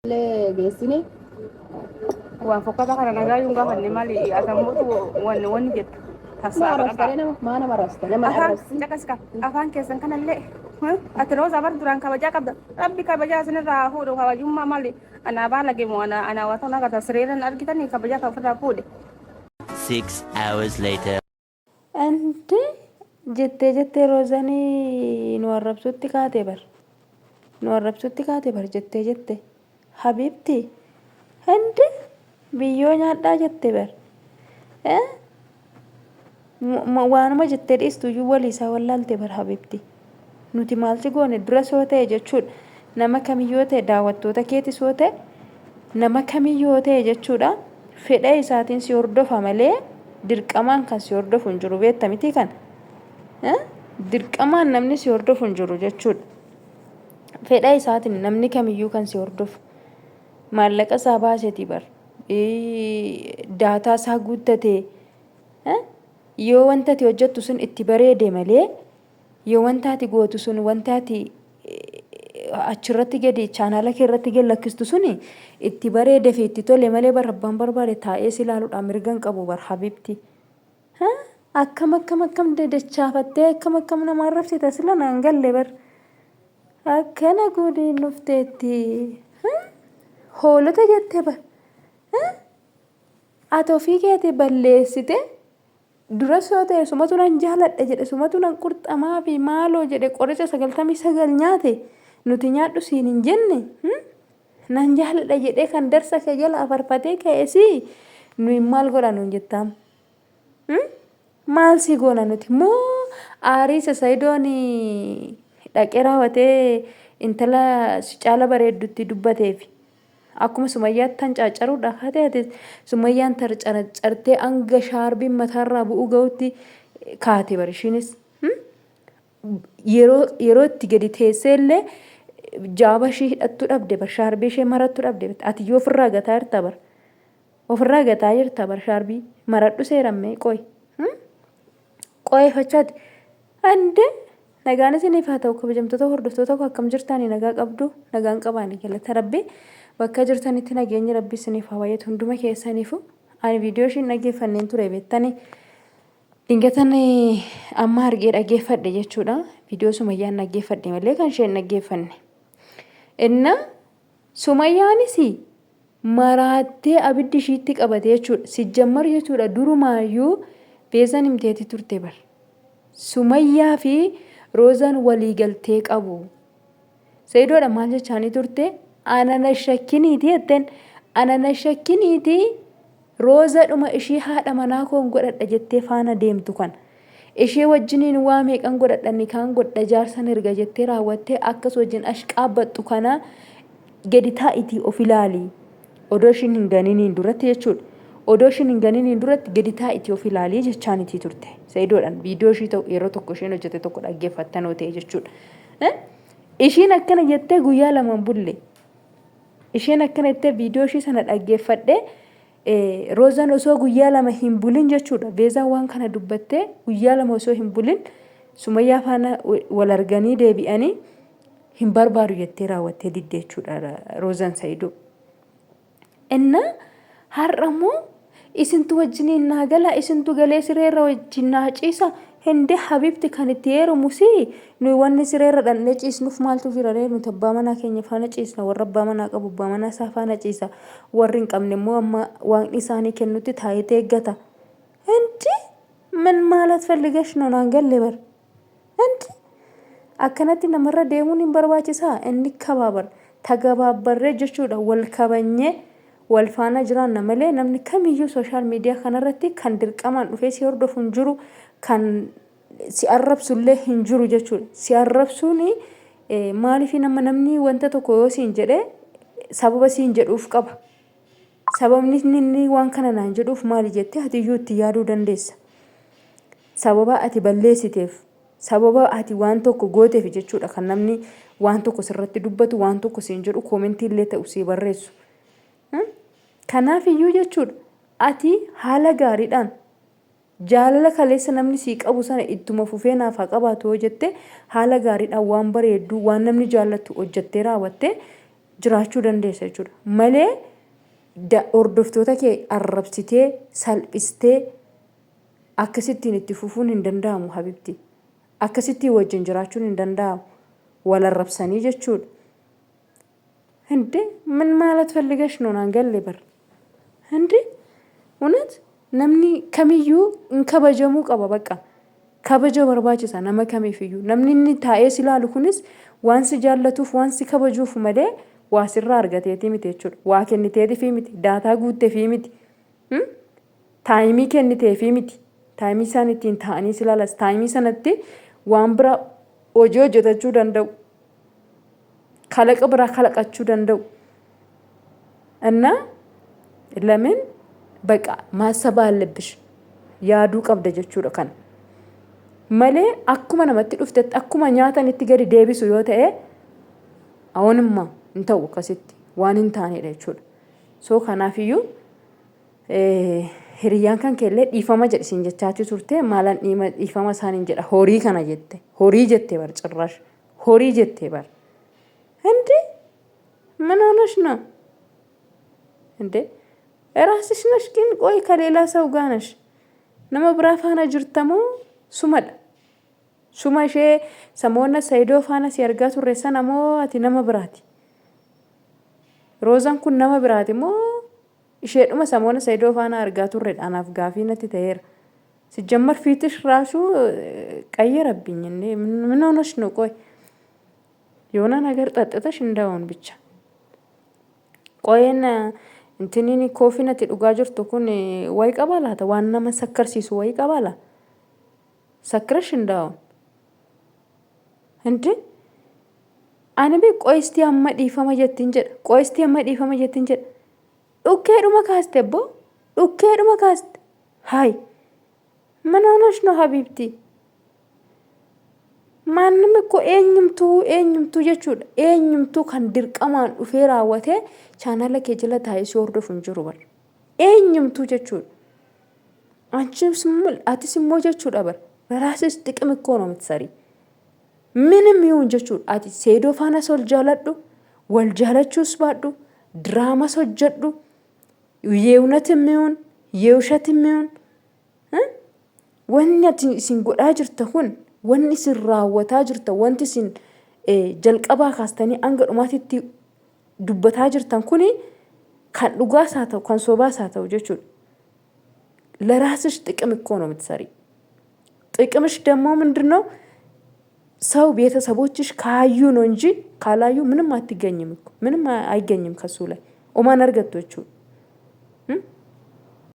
Le geessine Waan fokkata kana nagaa yuun gaafanne maali atamuutu wanni jettu ma tasaa arrabsitare nama maana marrabsita nama afaan arrabsi caqaska afaan keessan kanallee ati roosa bar duraan kabajaa qabda rabbi kabajaa isinirraa fuudhu kabajummaa maali anaa baala geemu anaa watoon agarta siriiran argitanii kabajaa kan ofirraa fuudhe. 6 hours later. Anti jettee roozanii nu arrabsutti kaatee bar jettee habibti handi biyyoo nyaadhaa jettee bar waanuma jettee dhiistuyyuu walii isaa wallaalte bar habibti nuti maalti goone dura soo ta'e jechuudha nama kamiyyoo ta'e daawwattoota keetti soo ta'e nama kamiyyoo ta'e jechuudha fedha isaatiin si hordofa malee dirqamaan kan si hordofu hin jiru beekta miti kan dirqamaan namni si hordofu hin jiru jechuudha fedha isaatiin namni kamiyyuu kan si hordofu maallaqa isaa baasetii bar daataa isaa guuttatee yoo wanta ati hojjettu sun itti bareede malee yoo wanta ati gootu sun wanta ati achirratti gadi chaanala kee irratti gad lakkistu suni itti bareede fi itti tole malee bar abbaan barbaade taa'ee si ilaaluudhaan mirga hin qabu bar habibti akkam dachaafattee akkam nama arrabsita sila naan galle bar akkana godheen dhufteetti hoolota jettee bar ati ofii keetii balleessite dura soo ta'e sumatu nan jaaladha jedhe sumatu nan qurxamaa fi maaloo jedhe qoricha 99 nyaate nuti nyaadhu siin hin jenne nan jaaladha jedhee kan darsa kee jala afarfatee ka'eesi nuyi maal godha nuun jettaan maal si goona nuti moo aarii sasaidoon dhaqee raawwatee intala si caala bareeddutti dubbateefi akkuma sumayyaatti tan caacaruudha kaatee sumayyaan tarcartee hanga shaarbiin mataarraa bu'uu ga'utti kaate bar ishiinis yeroo itti gadi teessee illee jaaba ishii hidhattu dhabde bar shaarbii ishee marattu dhabde ati yoo ofirraa gataa jirta bar shaarbii maradhu seerammee qoy fachaati ande nagaan isiniif haa ta'u kabajamtoota hordoftoota akkam jirtanii nagaa qabdu nagaan qabaanii galata rabbi bakka jirtanitti nageenyi rabbi isiniif haa baay'atu hunduma keessaniifu ani viidiyoo ishiin dhaggeeffanneen ture beektanii dingatan amma argee dhaggeeffadhe jechuudha viidiyoo sumayyaan dhaggeeffadhe malee kan isheen dhaggeeffanne inna sumayyaanis maraattee abiddi ishiitti qabate jechuudha sijjammar jechuudha durumaayyuu beezan himteeti turte bar sumayyaa fi roozaan walii galtee qabu seedoodha maal jechaanii turte anana shakkiniiti jetteen anana shakkiniiti rooza dhuma ishii haadha manaa koon godhadha jettee faana deemtu kan ishee wajjiniin waa meeqan godhadhanni kaan godha jaarsan erga jettee raawwattee akkas wajjin ashqaabbattu kana gadi taa'itii of ilaali odoo ishiin hin ganiniin duratti jechuudha odoo ishiin hin ganiniin duratti gadi taa'itii of ilaalii jechaanitii turte seedoodhaan viidiyoo ishii ta'u yeroo tokko isheen hojjete tokko dhaggeeffattanoo ta'e jechuudha ishiin akkana jettee guyyaa lamaan bulle isheen akkana jettee viidiyoo ishii sana dhaggeeffadhe roozaan osoo guyyaa lama hin bulin jechuudha beezaan waan kana dubbattee guyyaa lama osoo hin bulin sumayyaa faana wal arganii deebi'anii hin barbaadu jettee raawwattee didde jechuudha roozaan saayidoo inna har'ammoo isintu wajjiniin naa gala isintu galee sireerra wajjin naa ciisa hende habibti kan itti heerumusi nuyi wanni sireerra dhandhee ciisnuuf maaltu firaree nuti abbaa manaa keenya faana ciisna warra abbaa manaa qabu abbaa manaa isaa faana ciisa warri hin qabne immoo amma waaqni isaanii kennutti taa'ee eeggata hende min maalat falligash nonaan galle bar hende akkanatti namarra deemuun hin barbaachisaa inni kabaabar tagabaabbarree jechuudha wal kabanyee wal faana jiraanna malee namni kamiyyuu sooshaal miidiyaa kanarratti kan dirqamaan dhufee si hordofu hin jiru kan si arrabsullee hin jiru jechuudha si arrabsuun maaliif namni wanta tokko yoo siin jedhe sababa siin jedhuuf qaba sababni inni waan kana naan jedhuuf maali jettee ati iyyuu itti yaaduu dandeessa sababa ati balleessiteef sababa ati waan tokko gooteef jechuudha kan namni waan tokko sirratti dubbatu waan tokko siin jedhu koomentii illee ta'u si barreessu kanaaf iyyuu jechuudha ati haala gaariidhaan jaalala kaleessa namni sii qabu sana ittuma fufee naaf haa qabaatu jette haala gaariidhaan waan bareeddu waan namni jaallattu hojjettee raawwatte jiraachuu dandeessa jechuudha. Malee hordoftoota kee arrabsitee salphistee akkasittiin itti fufuun hin danda'amu habibti. Akkasittiin wajjin jiraachuun hin danda'amu. Wal arrabsanii jechuudha. Hindi ምን ማለት ፈልገሽ ነው አንገል በር እንዴ እውነት namni kamiyyuu kabajamuu qaba bakka kabaja barbaachisa nama kamiifiyyu namni inni taa'ee silaalu kunis waan si jaallatuuf waan si kabajuuf malee waa sirraa argateeti miti jechuudha waa kenniteeti miti daataa guutteefi miti taayimii kenniteefi miti taayimii isaan ittiin taa'anii silaalas taayimii sanatti waan bira hojii hojjetachuu danda'u kalaqa biraa kalaqachuu danda'u እና ለምን በቃ ማሰብ አለብሽ ያዱ ቀብደ jechuudha kan malee akkuma namatti dhuftetti akkuma nyaatan itti gadi deebisu yoo ta'e awonumma hin ta'u akkasitti waan hin taanedha jechuudha soo kanaafiyyuu hiriyaan kan keellee dhiifama jedhisiin jechaati turte maalan dhiifama isaaniin jedha horii kana jette horii jettee bar cirrash horii jettee bar እንዴ ምን ሆነሽ ነው እንዴ ራስሽ ነሽ ግን ቆይ ከሌላ ሰው ጋር ነሽ ነመ ብራፋና ጅርተሞ ሱመድ ሱማሼ ሰሞነ ሰይዶ ፋና ሲያርጋቱ ሬሳ ነሞ አቲ ነመ ብራቲ ሮዛን ኩን ነመ ብራቲ ሞ እሺዱማ ሰሞነ ሰይዶ ፋና አርጋቱ ረዳናፍ ጋፊነት ተየር ሲጀመር ፊትሽ ራሱ ቀየረብኝ እንዴ ምን ሆነሽ ነው ቆይ የሆነ ነገር ጠጥተሽ እንዳውን ብቻ ቆየና እንትኒኒ ኮፊነት ዱጋ ጅርቱ ኩን ወይ ቀባላታ ዋና መሰከርሲሱ ወይ ቀባላ ሰክረሽ እንዳውን እንዴ አነቤ ቆይስቲ አመዲፈማ ጀትንጀ ቆይስቲ አመዲፈማ ጀትንጀ ዱኬዱማ ካስተቦ ዱኬዱማ ካስት ሃይ ምን ሆነሽ ነው ሀቢብቲ ማንም እኮ eenyumtu jechuudha eenyumtu kan dirqamaan dhufee raawwate chaanala kee jala taa'ee si hordofu hin jiru bar eenyumtu jechuudha atis immoo jechuudha bar ራስሽ ጥቅም እኮ ነው የምትሰሪ ምንም ይሁን jechuudha ati seedoo faana sol jaaladhu wal jaalachuus baadhu ድራማ ሶጀዱ የእውነትም ይሁን የውሸትም ይሁን ወንነት ሲንጎዳ ጅርተሁን wanni sin raawwataa jirta wanti sin jalqabaa kaastanii hanga dhumaatitti dubbataa jirtan kuni kan dhugaas haa ta'u kan sobaas haa ta'u jechuudha ለራስሽ ጥቅም እኮ ነው የምትሰሪ ጥቅምሽ ደግሞ ምንድነው ሰው ቤተሰቦችሽ ካዩ ነው እንጂ ካላዩ ምንም አትገኝም እኮ ምንም አይገኝም ከሱ ላይ ኦማን አርገቶቹ